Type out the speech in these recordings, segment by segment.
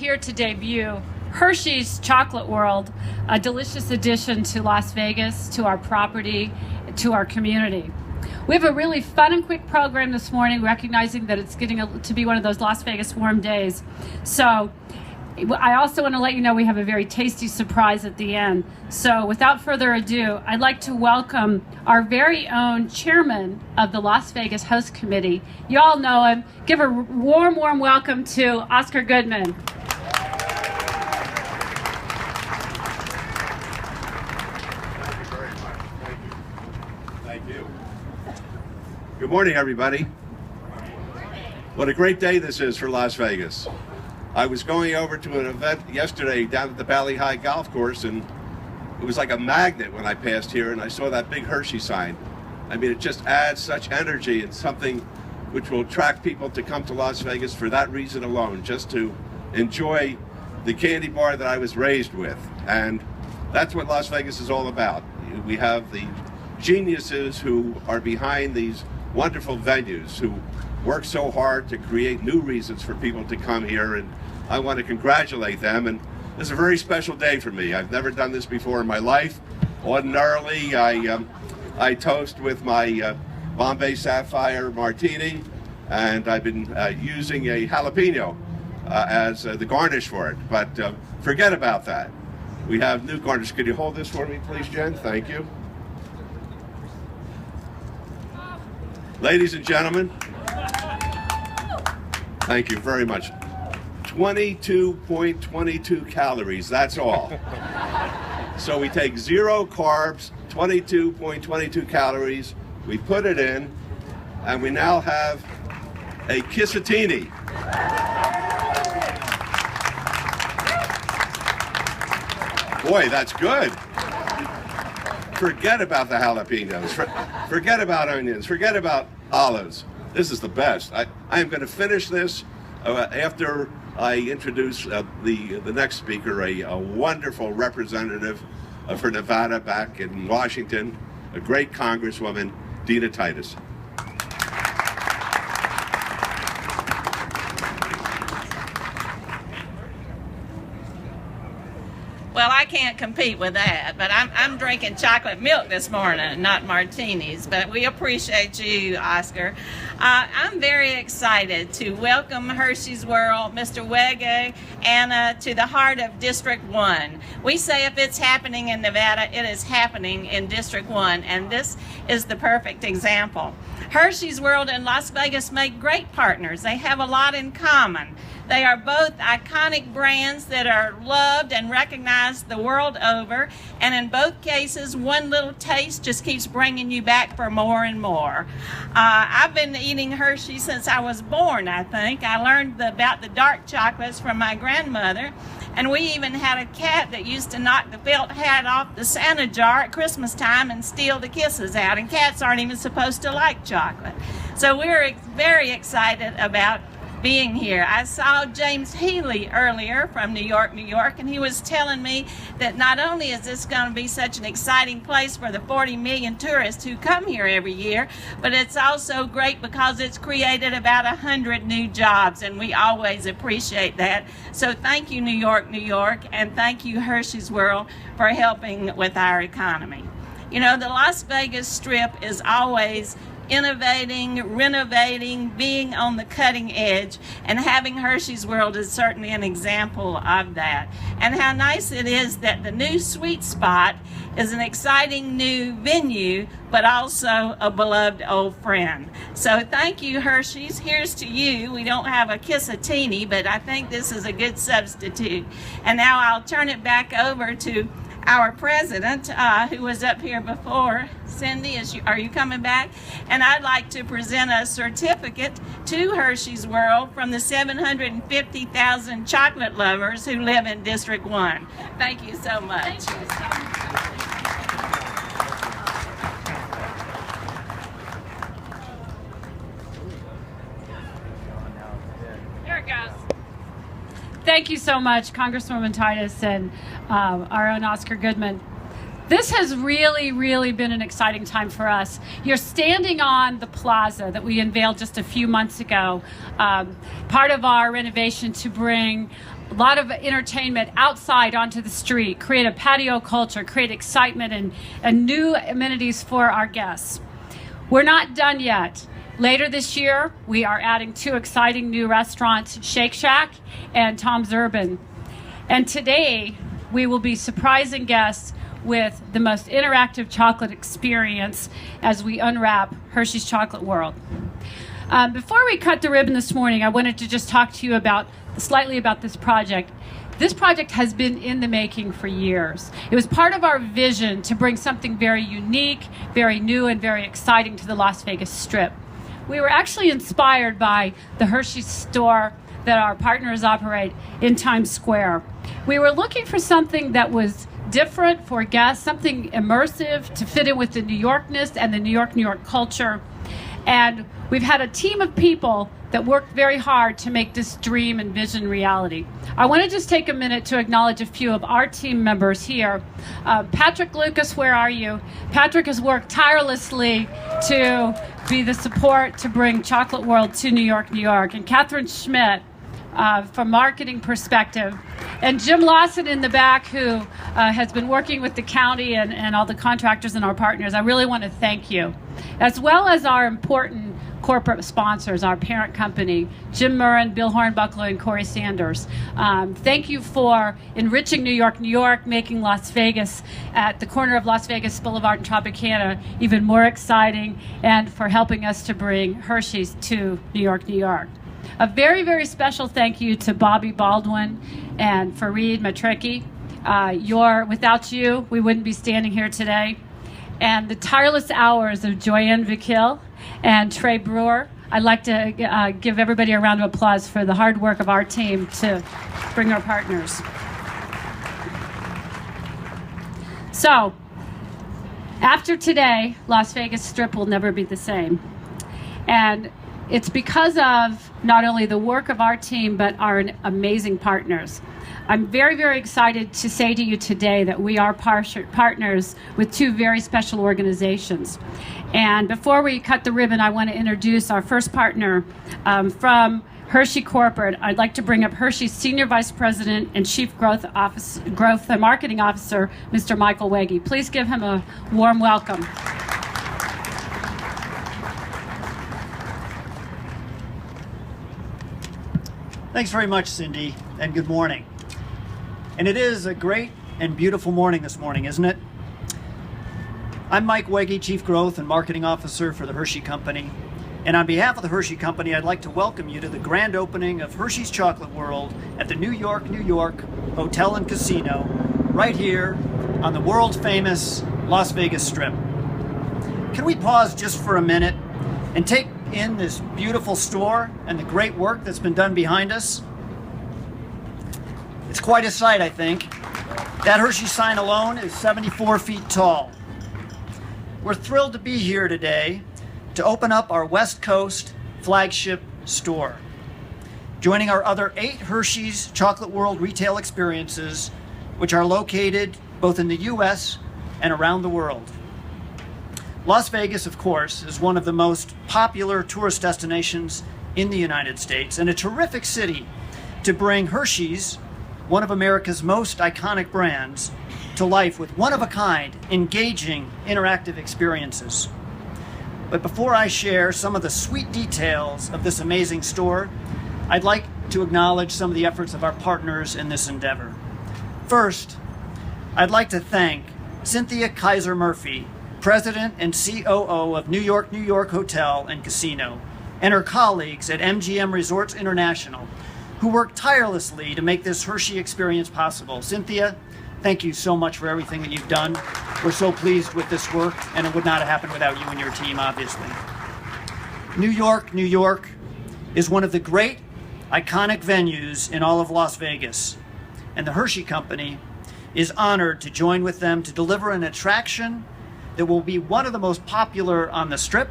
Here to debut Hershey's Chocolate World, a delicious addition to Las Vegas, to our property, to our community. We have a really fun and quick program this morning, recognizing that it's getting to be one of those Las Vegas warm days. So I also want to let you know we have a very tasty surprise at the end. So without further ado, I'd like to welcome our very own chairman of the Las Vegas Host Committee. You all know him. Give a warm welcome to Oscar Goodman. Good morning, everybody. What a great day this is for Las Vegas. I was going over to an event yesterday down at the Valley High Golf Course, and it was like a magnet when I passed here and I saw that big Hershey sign. I mean, it just adds such energy and something which will attract people to come to Las Vegas for that reason alone, just to enjoy the candy bar that I was raised with. And that's what Las Vegas is all about. We have the geniuses who are behind these wonderful venues, who work so hard to create new reasons for people to come here, and I want to congratulate them. And this is a very special day for me. I've never done this before in my life. Ordinarily, I toast with my Bombay Sapphire Martini, and I've been using a jalapeno as the garnish for it, but forget about that. We have new garnish. Could you hold this for me, please, Jen? Thank you. Ladies and gentlemen, thank you very much. 22.22 calories, that's all. So we take 0 carbs, 22.22 calories, we put it in, and we now have a Kissatini. Boy, that's good. Forget about the jalapenos, forget about onions, forget about olives. This is the best. I am going to finish this after I introduce the next speaker, a wonderful representative for Nevada back in Washington, a great Congresswoman, Dina Titus. Well, I can't compete with that, but I'm drinking chocolate milk this morning, not martinis, but we appreciate you, Oscar. I'm very excited to welcome Hershey's World, Mr. Wege, Anna, to the heart of District 1. We say if it's happening in Nevada, it is happening in District 1, and this is the perfect example. Hershey's World and Las Vegas make great partners. They have a lot in common. They are both iconic brands that are loved and recognized the world over, and in both cases, one little taste just keeps bringing you back for more and more. I've been eating Hershey since I was born, I think. I learned about the dark chocolates from my grandmother, and we even had a cat that used to knock the felt hat off the Santa jar at Christmas time and steal the kisses out, and cats aren't even supposed to like chocolate. So we're very excited about being here. I saw James Healy earlier from New York, and he was telling me that not only is this going to be such an exciting place for the 40 million tourists who come here every year, but it's also great because it's created about 100 new jobs, and we always appreciate that. So thank you, New York, and thank you, Hershey's World, for helping with our economy. You know, the Las Vegas Strip is always innovating, renovating, being on the cutting edge, and having Hershey's World is certainly an example of that. And how nice it is that the new Sweet Spot is an exciting new venue, but also a beloved old friend. So thank you, Hershey's. Here's to you. We don't have a Kissatini, but I think this is a good substitute. And now I'll turn it back over to our president, who was up here before. Cindy, are you coming back? And I'd like to present a certificate to Hershey's World from the 750,000 chocolate lovers who live in District 1. Thank you so much. Thank you so much. There it goes. Thank you so much, Congresswoman Titus and our own Oscar Goodman. This has really been an exciting time for us. You're standing on the plaza that we unveiled just a few months ago, part of our renovation to bring a lot of entertainment outside onto the street, create a patio culture, create excitement and new amenities for our guests. We're not done yet. Later this year, we are adding 2 exciting new restaurants, Shake Shack and Tom's Urban. And today, we will be surprising guests with the most interactive chocolate experience as we unwrap Hershey's Chocolate World. Before we cut the ribbon this morning, I wanted to just talk to you slightly about this project. This project has been in the making for years. It was part of our vision to bring something very unique, very new, and very exciting to the Las Vegas Strip. We were actually inspired by the Hershey store that our partners operate in Times Square. We were looking for something that was different for guests, something immersive to fit in with the New Yorkness and the New York culture. And we've had a team of people that worked very hard to make this dream and vision reality. I want to just take a minute to acknowledge a few of our team members here. Patrick Lucas, where are you? Patrick has worked tirelessly to be the support to bring Chocolate World to New York. And Catherine Schmidt, from marketing perspective. And Jim Lawson in the back, who has been working with the county and all the contractors and our partners. I really want to thank you. As well as our important corporate sponsors, our parent company, Jim Murren, Bill Hornbuckler, and Corey Sanders. Thank you for enriching New York, making Las Vegas at the corner of Las Vegas Boulevard and Tropicana even more exciting, and for helping us to bring Hershey's to New York. A very, very special thank you to Bobby Baldwin and Fareed Matriki. Without you, we wouldn't be standing here today. And the tireless hours of Joyanne Vakil and Trey Brewer. I'd like to give everybody a round of applause for the hard work of our team to bring our partners. So, after today, Las Vegas Strip will never be the same. And it's because of not only the work of our team, but our amazing partners. I'm very, very excited to say to you today that we are partners with 2 very special organizations. And before we cut the ribbon, I want to introduce our first partner from Hershey Corporate. I'd like to bring up Hershey's Senior Vice President and Chief Growth and Marketing Officer, Mr. Michael Wege. Please give him a warm welcome. Thanks very much, Cindy, and good morning. And it is a great and beautiful morning this morning, isn't it? I'm Mike Wege, Chief Growth and Marketing Officer for the Hershey Company. And on behalf of the Hershey Company, I'd like to welcome you to the grand opening of Hershey's Chocolate World at the New York Hotel and Casino, right here on the world-famous Las Vegas Strip. Can we pause just for a minute and take in this beautiful store and the great work that's been done behind us? It's quite a sight, I think. That Hershey sign alone is 74 feet tall. We're thrilled to be here today to open up our West Coast flagship store, joining our other 8 Hershey's Chocolate World retail experiences, which are located both in the U.S. and around the world. Las Vegas, of course, is one of the most popular tourist destinations in the United States, and a terrific city to bring Hershey's, one of America's most iconic brands, to life with one-of-a-kind, engaging, interactive experiences. But before I share some of the sweet details of this amazing store, I'd like to acknowledge some of the efforts of our partners in this endeavor. First, I'd like to thank Cynthia Kaiser Murphy, President and COO of New York Hotel and Casino, and her colleagues at MGM Resorts International, who worked tirelessly to make this Hershey experience possible. Cynthia, thank you so much for everything that you've done. We're so pleased with this work, and it would not have happened without you and your team, obviously. New York is one of the great, iconic venues in all of Las Vegas, and the Hershey Company is honored to join with them to deliver an attraction that will be one of the most popular on the Strip,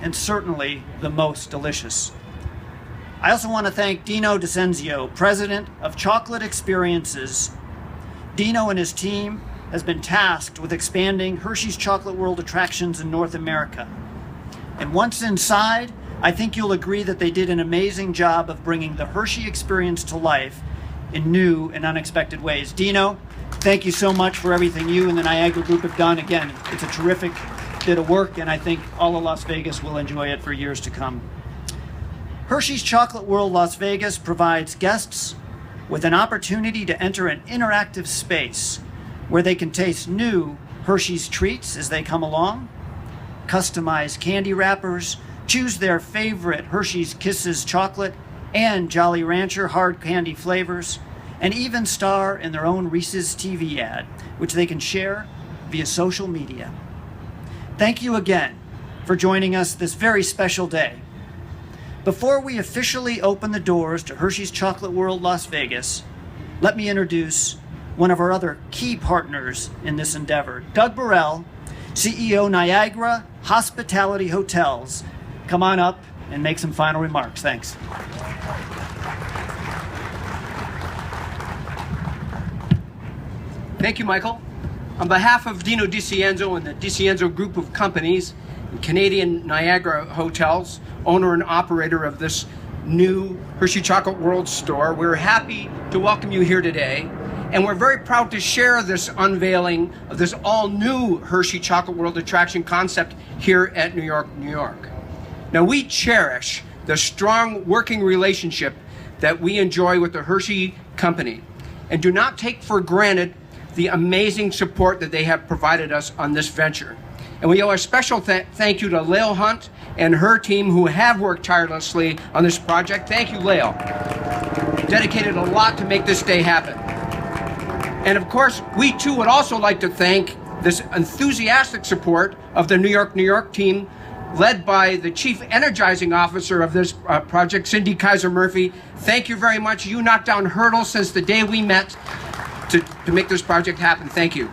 and certainly the most delicious. I also want to thank Dino DeCenzio, President of Chocolate Experiences. Dino and his team has been tasked with expanding Hershey's Chocolate World attractions in North America. And once inside, I think you'll agree that they did an amazing job of bringing the Hershey experience to life in new and unexpected ways. Dino, thank you so much for everything you and the Niagara group have done. Again, it's a terrific bit of work, and I think all of Las Vegas will enjoy it for years to come. Hershey's Chocolate World Las Vegas provides guests with an opportunity to enter an interactive space where they can taste new Hershey's treats as they come along, customize candy wrappers, choose their favorite Hershey's Kisses chocolate and Jolly Rancher hard candy flavors, and even star in their own Reese's TV ad, which they can share via social media. Thank you again for joining us this very special day. Before we officially open the doors to Hershey's Chocolate World Las Vegas, let me introduce one of our other key partners in this endeavor, Doug Burrell, CEO Niagara Hospitality Hotels. Come on up and make some final remarks. Thanks. Thank you, Michael. On behalf of Dino DiCienzo and the DiCienzo Group of Companies, Canadian Niagara Hotels, owner and operator of this new Hershey Chocolate World store, we're happy to welcome you here today. And we're very proud to share this unveiling of this all-new Hershey Chocolate World attraction concept here at New York, New York. Now, we cherish the strong working relationship that we enjoy with the Hershey Company and do not take for granted the amazing support that they have provided us on this venture. And we owe a special thank you to Lael Hunt and her team who have worked tirelessly on this project. Thank you, Lael. Dedicated a lot to make this day happen. And of course, we too would also like to thank this enthusiastic support of the New York, New York team, led by the Chief Energizing Officer of this project, Cindy Kaiser Murphy. Thank you very much. You knocked down hurdles since the day we met to make this project happen. Thank you.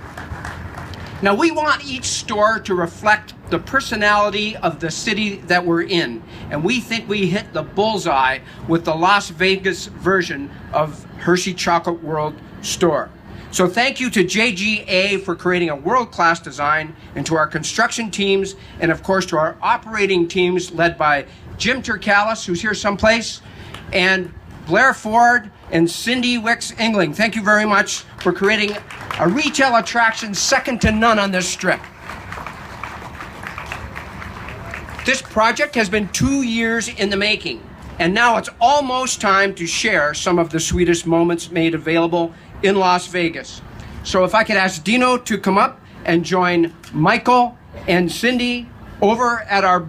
Now, we want each store to reflect the personality of the city that we're in, and we think we hit the bullseye with the Las Vegas version of Hershey Chocolate World store. So thank you to JGA for creating a world-class design, and to our construction teams, and of course to our operating teams led by Jim Turcalis, who's here someplace, and Blair Ford and Cindy Wicks Engling. Thank you very much for creating a retail attraction second to none on this strip. This project has been 2 years in the making, and now it's almost time to share some of the sweetest moments made available in Las Vegas. So if I could ask Dino to come up and join Michael and Cindy over at our